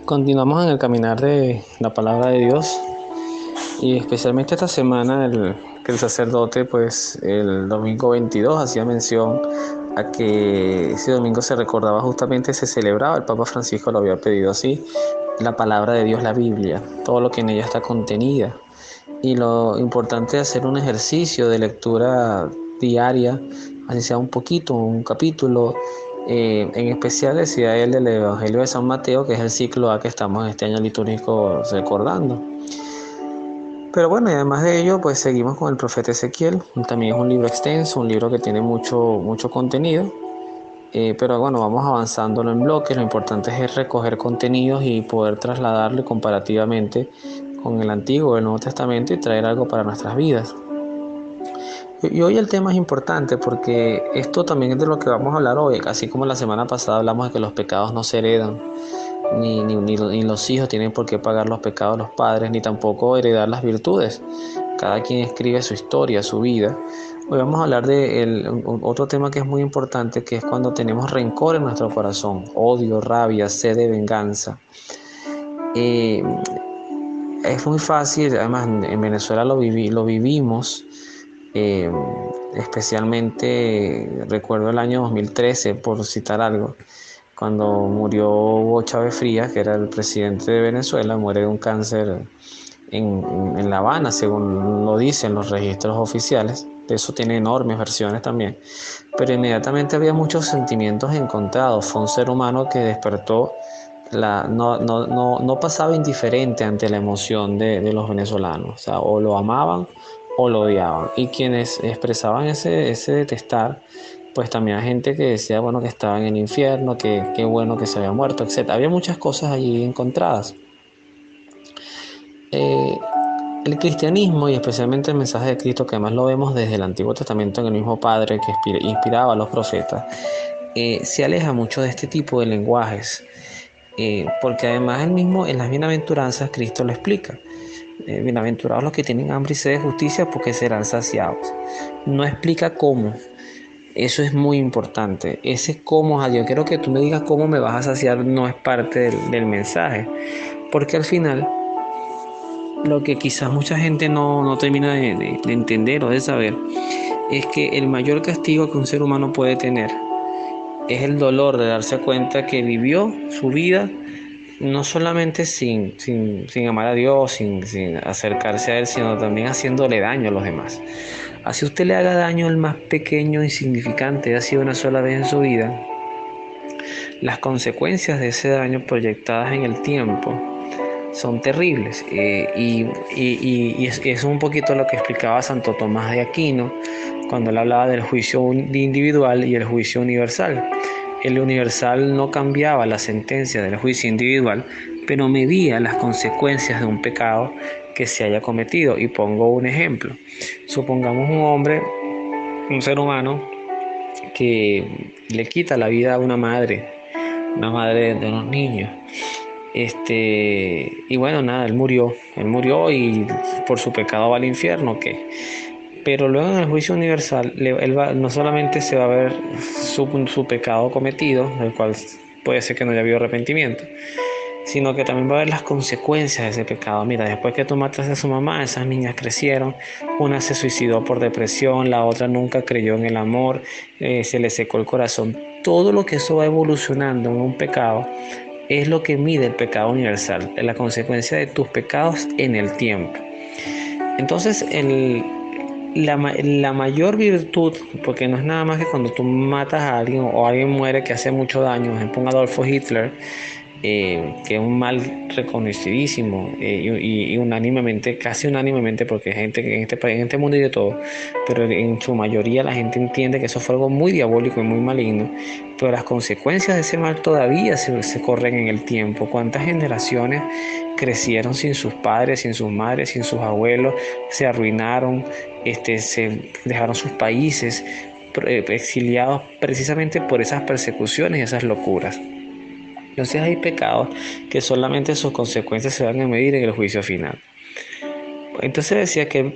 Continuamos en el caminar de la palabra de Dios y especialmente esta semana que el sacerdote pues el domingo 22 hacía mención a que ese domingo se recordaba justamente, se celebraba, el Papa Francisco lo había pedido así, la palabra de Dios, la Biblia, todo lo que en ella está contenida, y lo importante es hacer un ejercicio de lectura diaria, así sea un poquito, un capítulo. En especial decía él del Evangelio de San Mateo, que es el ciclo A que estamos este año litúrgico recordando. Pero bueno, y además de ello, pues seguimos con el profeta Ezequiel. También es un libro extenso, un libro que tiene mucho contenido. Pero bueno, vamos avanzándolo en bloques. Lo importante es recoger contenidos y poder trasladarlo comparativamente con el Antiguo y el Nuevo Testamento y traer algo para nuestras vidas. Y hoy el tema es importante porque esto también es de lo que vamos a hablar hoy. Así como la semana pasada hablamos de que los pecados no se heredan, ni los hijos tienen por qué pagar los pecados de los padres, ni tampoco heredar las virtudes. Cada quien escribe su historia, su vida. Hoy vamos a hablar de otro tema que es muy importante, que es cuando tenemos rencor en nuestro corazón, odio, rabia, sed de venganza. Es muy fácil, además en Venezuela lo vivimos. Eh, Especialmente recuerdo el año 2013, por citar algo, cuando murió Hugo Chávez Frías, que era el presidente de Venezuela, muere de un cáncer en La Habana, según lo dicen los registros oficiales. De eso tiene enormes versiones también. Pero inmediatamente había muchos sentimientos encontrados. Fue un ser humano que despertó, no pasaba indiferente ante la emoción de los venezolanos. O sea, o lo amaban o lo odiaban. Y quienes expresaban ese detestar, pues también hay gente que decía, bueno, que estaba en el infierno, que qué bueno que se había muerto, etc. Había muchas cosas allí encontradas. Eh, el cristianismo, y especialmente el mensaje de Cristo, que además lo vemos desde el Antiguo Testamento en el mismo Padre que inspiraba a los profetas, se aleja mucho de este tipo de lenguajes, porque además en las bienaventuranzas Cristo lo explica. Bienaventurados los que tienen hambre y sed de justicia, porque serán saciados. No explica cómo. Eso es muy importante. Ese cómo, yo quiero que tú me digas cómo me vas a saciar, no es parte del mensaje, porque al final lo que quizás mucha gente no termina de entender o de saber es que el mayor castigo que un ser humano puede tener es el dolor de darse cuenta que vivió su vida no solamente sin amar a Dios, sin acercarse a Él, sino también haciéndole daño a los demás. Así usted le haga daño al más pequeño, insignificante, ha sido una sola vez en su vida, las consecuencias de ese daño proyectadas en el tiempo son terribles, y es un poquito lo que explicaba Santo Tomás de Aquino cuando él hablaba del juicio individual y el juicio universal. El universal no cambiaba la sentencia del juicio individual, pero medía las consecuencias de un pecado que se haya cometido. Y pongo un ejemplo. Supongamos un hombre, un ser humano, que le quita la vida a una madre de unos niños. Y bueno, nada, él murió y por su pecado va al infierno, ¿qué? Pero luego en el juicio universal, no solamente se va a ver su pecado cometido, del cual puede ser que no haya habido arrepentimiento, sino que también va a haber las consecuencias de ese pecado. Mira, después que tú matas a su mamá, esas niñas crecieron, una se suicidó por depresión, la otra nunca creyó en el amor, se le secó el corazón. Todo lo que eso va evolucionando en un pecado es lo que mide el pecado universal, la consecuencia de tus pecados en el tiempo. Entonces, la mayor virtud, porque no es nada más que cuando tú matas a alguien o alguien muere que hace mucho daño, por ejemplo, un Adolfo Hitler, que es un mal reconocidísimo, y unánimemente, casi unánimemente, porque hay gente que en este país, en este mundo hay de todo, pero en su mayoría la gente entiende que eso fue algo muy diabólico y muy maligno, pero las consecuencias de ese mal todavía se corren en el tiempo. ¿Cuántas generaciones crecieron sin sus padres, sin sus madres, sin sus abuelos, se arruinaron, se dejaron sus países, exiliados precisamente por esas persecuciones y esas locuras? Entonces hay pecados que solamente sus consecuencias se van a medir en el juicio final. Entonces decía que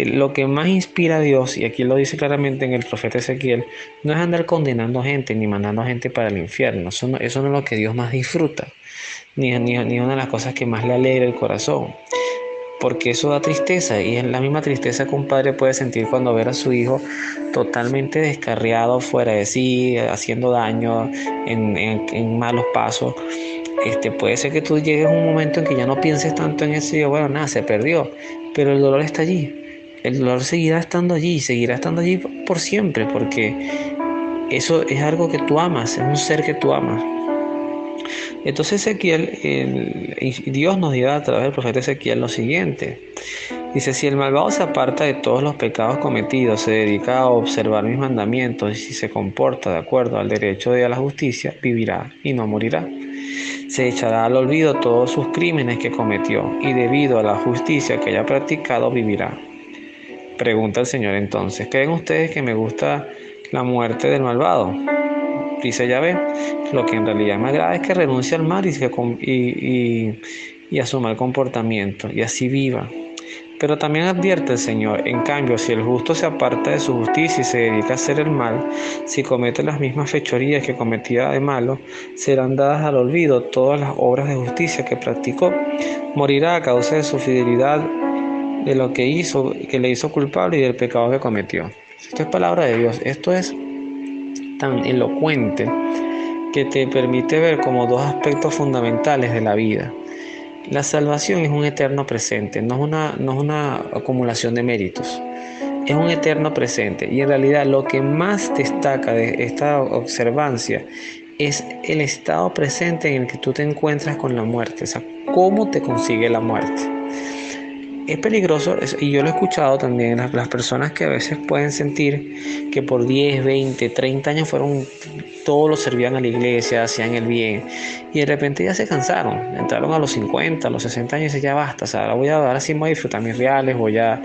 lo que más inspira a Dios, y aquí lo dice claramente en el profeta Ezequiel, no es andar condenando gente ni mandando gente para el infierno. Eso no es lo que Dios más disfruta, ni una de las cosas que más le alegra el corazón, porque eso da tristeza, y es la misma tristeza que un padre puede sentir cuando ve a su hijo totalmente descarriado, fuera de sí, haciendo daño, en malos pasos. Puede ser que tú llegues a un momento en que ya no pienses tanto en eso y bueno, nada, se perdió, pero el dolor está allí. El dolor seguirá estando allí, seguirá estando allí por siempre, porque eso es algo que tú amas, es un ser que tú amas. Entonces Dios nos dio a través del profeta Ezequiel lo siguiente. Dice: si el malvado se aparta de todos los pecados cometidos, se dedica a observar mis mandamientos y si se comporta de acuerdo al derecho y a la justicia, vivirá y no morirá. Se echará al olvido todos sus crímenes que cometió y debido a la justicia que haya practicado, vivirá. Pregunta el Señor entonces: ¿creen ustedes que me gusta la muerte del malvado? Dice Yahvé: lo que en realidad me agrada es que renuncie al mal y a su mal comportamiento, y así viva. Pero también advierte el Señor: en cambio, si el justo se aparta de su justicia y se dedica a hacer el mal, si comete las mismas fechorías que cometía de malo, serán dadas al olvido todas las obras de justicia que practicó. Morirá a causa de su fidelidad, de lo que hizo, que le hizo culpable, y del pecado que cometió. Esto es palabra de Dios. Esto es tan elocuente que te permite ver como dos aspectos fundamentales de la vida. La salvación es un eterno presente, no es una acumulación de méritos, es un eterno presente. Y en realidad lo que más destaca de esta observancia es el estado presente en el que tú te encuentras con la muerte, o sea, cómo te consigue la muerte. Es peligroso, y yo lo he escuchado también, las personas que a veces pueden sentir que por 10, 20, 30 años todos los servían a la iglesia, hacían el bien, y de repente ya se cansaron, entraron a los 50, a los 60 años y ya basta, o sea, ahora sí voy a disfrutar mis reales, ya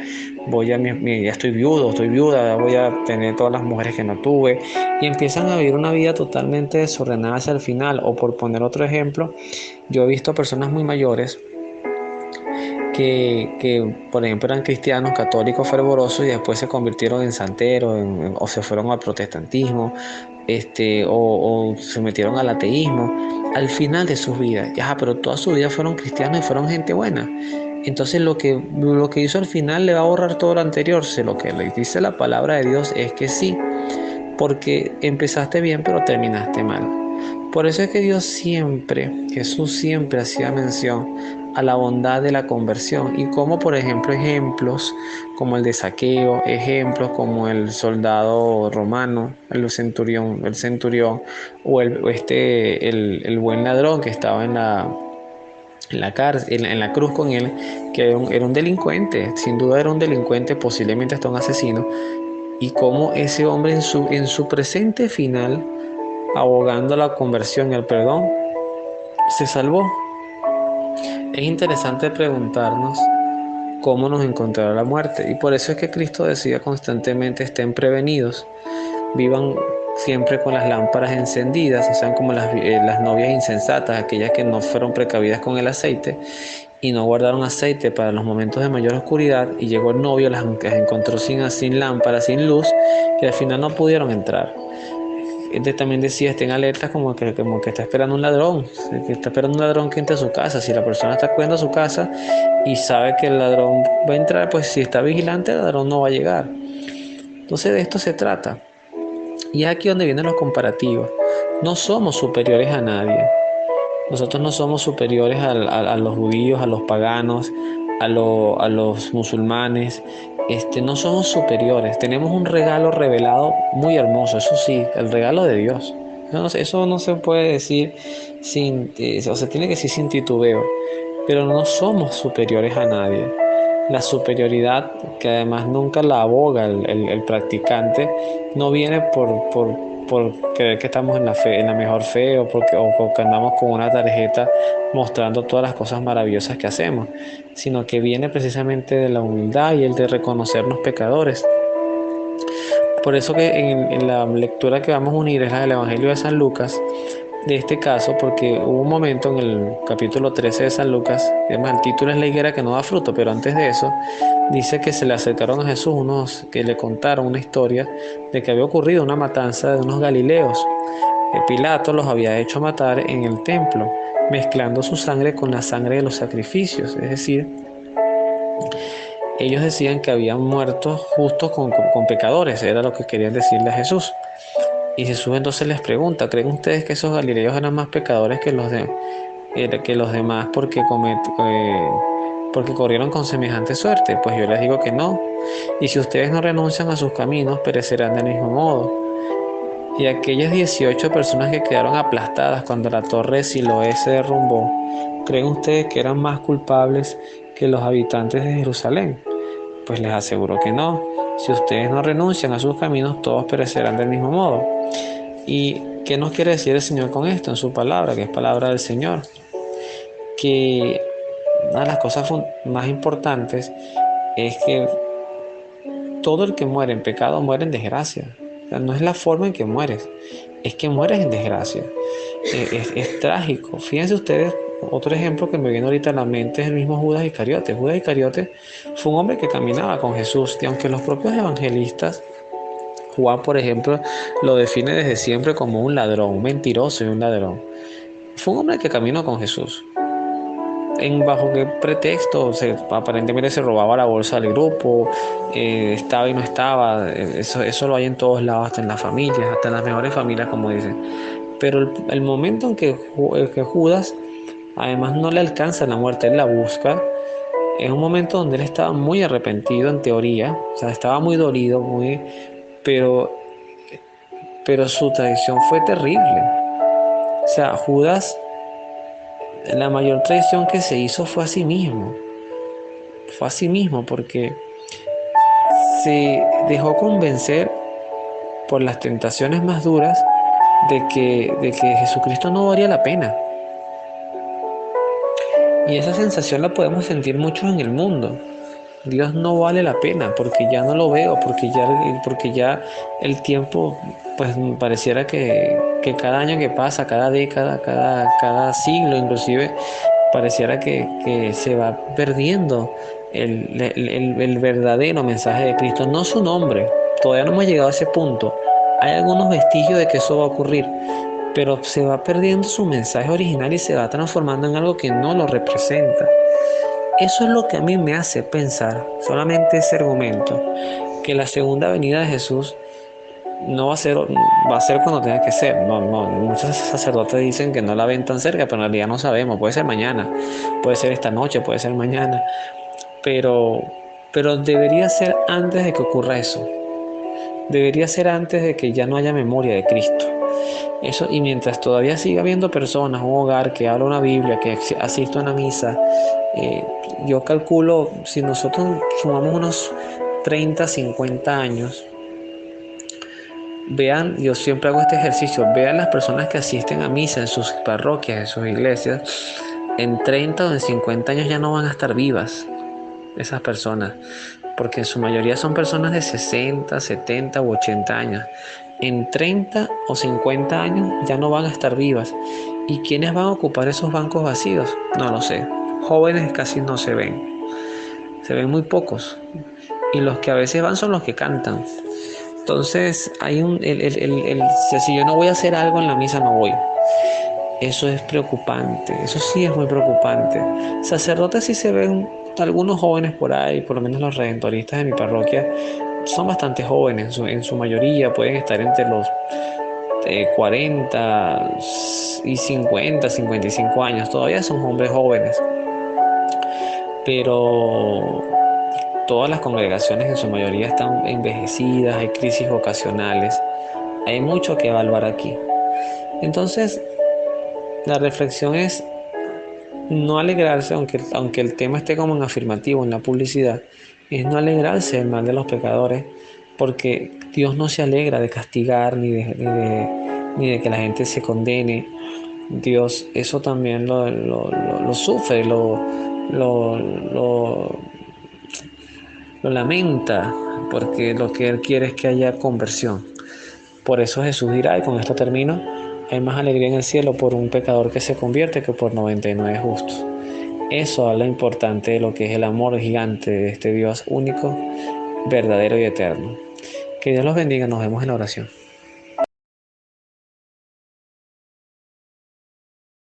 estoy viudo, estoy viuda, voy a tener todas las mujeres que no tuve, y empiezan a vivir una vida totalmente desordenada hacia el final. O por poner otro ejemplo, yo he visto personas muy mayores que, por ejemplo, eran cristianos católicos fervorosos y después se convirtieron en santeros o se fueron al protestantismo, o se metieron al ateísmo al final de sus vidas. Pero toda su vida fueron cristianos y fueron gente buena. Entonces lo que hizo al final le va a borrar todo lo anterior. Lo que le dice la palabra de Dios es que sí, porque empezaste bien pero terminaste mal. Por eso es que Jesús siempre hacía mención a la bondad de la conversión, y como por ejemplo ejemplos como el de Zaqueo, ejemplos como el soldado romano, el centurión, o el buen ladrón que estaba en la cárcel, en la cruz con él, que era un delincuente, sin duda era un delincuente, posiblemente hasta un asesino, y cómo ese hombre en su presente final, abogando la conversión y el perdón, se salvó. Es interesante preguntarnos cómo nos encontrará la muerte, y por eso es que Cristo decía constantemente: estén prevenidos, vivan siempre con las lámparas encendidas, o sean como las novias insensatas, aquellas que no fueron precavidas con el aceite y no guardaron aceite para los momentos de mayor oscuridad, y llegó el novio, las encontró sin lámpara, sin luz, y al final no pudieron entrar. También decía: estén alertas, como que está esperando un ladrón, que está esperando un ladrón que entre a su casa. Si la persona está cuidando su casa y sabe que el ladrón va a entrar, pues si está vigilante, el ladrón no va a llegar. Entonces de esto se trata. Y es aquí donde vienen los comparativos. No somos superiores a nadie. Nosotros no somos superiores a los judíos, a los paganos, a los musulmanes. No somos superiores. Tenemos un regalo revelado muy hermoso, eso sí, el regalo de Dios. Eso no se puede decir o se tiene que decir sin titubeo. Pero no somos superiores a nadie. La superioridad, que además nunca la aboga el practicante, no viene por creer que estamos en la mejor fe, o porque andamos con una tarjeta mostrando todas las cosas maravillosas que hacemos, sino que viene precisamente de la humildad y el de reconocernos pecadores. Por eso que en la lectura que vamos a unir es la del Evangelio de San Lucas, de este caso, porque hubo un momento en el capítulo 13 de San Lucas, además el título es La higuera que no da fruto, pero antes de eso dice que se le acercaron a Jesús unos que le contaron una historia de que había ocurrido una matanza de unos galileos. Pilato los había hecho matar en el templo, mezclando su sangre con la sangre de los sacrificios. Es decir, ellos decían que habían muerto justos con pecadores, era lo que querían decirle a Jesús. Y Jesús entonces les pregunta, ¿creen ustedes que esos galileos eran más pecadores que los demás porque corrieron con semejante suerte? Pues yo les digo que no. Y si ustedes no renuncian a sus caminos, perecerán del mismo modo. Y aquellas 18 personas que quedaron aplastadas cuando la torre de Siloé se derrumbó, ¿creen ustedes que eran más culpables que los habitantes de Jerusalén? Pues les aseguro que no. Si ustedes no renuncian a sus caminos, todos perecerán del mismo modo. ¿Y qué nos quiere decir el Señor con esto en su palabra, que es palabra del Señor? Que una de las cosas más importantes es que todo el que muere en pecado muere en desgracia. O sea, no es la forma en que mueres, es que mueres en desgracia. Es trágico. Fíjense ustedes, otro ejemplo que me viene ahorita a la mente es el mismo Judas Iscariote. Judas Iscariote fue un hombre que caminaba con Jesús, y aunque los propios evangelistas, Juan, por ejemplo, lo define desde siempre como un ladrón, un mentiroso y un ladrón, fue un hombre que caminó con Jesús. ¿Bajo qué pretexto? Aparentemente se robaba la bolsa del grupo, estaba y no estaba. Eso lo hay en todos lados, hasta en las familias, hasta en las mejores familias, como dicen. Pero el momento en que Judas, además, no le alcanza la muerte, él la busca, es un momento donde él estaba muy arrepentido en teoría, o sea, estaba muy dolido, pero su traición fue terrible. O sea, Judas, la mayor traición que se hizo fue a sí mismo. Fue a sí mismo porque se dejó convencer por las tentaciones más duras de que Jesucristo no valía la pena. Y esa sensación la podemos sentir muchos en el mundo. Dios no vale la pena porque ya no lo veo, porque ya el tiempo, pues pareciera que cada año que pasa, cada década, cada siglo inclusive, pareciera que se va perdiendo el verdadero mensaje de Cristo, no su nombre. Todavía no hemos llegado a ese punto. Hay algunos vestigios de que eso va a ocurrir, pero se va perdiendo su mensaje original y se va transformando en algo que no lo representa. Eso es lo que a mí me hace pensar, solamente ese argumento, que la segunda venida de Jesús no va a ser, va a ser cuando tenga que ser. Muchos sacerdotes dicen que no la ven tan cerca, pero en realidad no sabemos. Puede ser mañana, puede ser esta noche, puede ser mañana, pero debería ser antes de que ocurra eso. Debería ser antes de que ya no haya memoria de Cristo. Eso, y mientras todavía siga habiendo personas, un hogar que habla una Biblia, que asiste a una misa, yo calculo, si nosotros sumamos unos 30, 50 años, vean, yo siempre hago este ejercicio, vean las personas que asisten a misa en sus parroquias, en sus iglesias, en 30 o en 50 años ya no van a estar vivas esas personas, porque en su mayoría son personas de 60, 70 u 80 años. En 30 o 50 años ya no van a estar vivas. ¿Y quiénes van a ocupar esos bancos vacíos? No lo sé. Jóvenes casi no se ven muy pocos, y los que a veces van son los que cantan. Entonces hay si yo no voy a hacer algo en la misa, no voy. Eso es preocupante, eso sí es muy preocupante. Sacerdotes sí se ven algunos jóvenes por ahí, por lo menos los redentoristas de mi parroquia son bastante jóvenes, en su mayoría pueden estar entre los 40 y 50, 55 años, todavía son hombres jóvenes, pero todas las congregaciones en su mayoría están envejecidas, hay crisis vocacionales, hay mucho que evaluar aquí. Entonces, la reflexión es no alegrarse, aunque el tema esté como en afirmativo en la publicidad, es no alegrarse del mal de los pecadores, porque Dios no se alegra de castigar ni de que la gente se condene. Dios eso también lo sufre, lo lamenta, porque lo que Él quiere es que haya conversión. Por eso Jesús dirá, y con esto termino, hay más alegría en el cielo por un pecador que se convierte que por 99 justos. Eso habla importante de lo que es el amor gigante de este Dios único, verdadero y eterno. Que Dios los bendiga, nos vemos en la oración.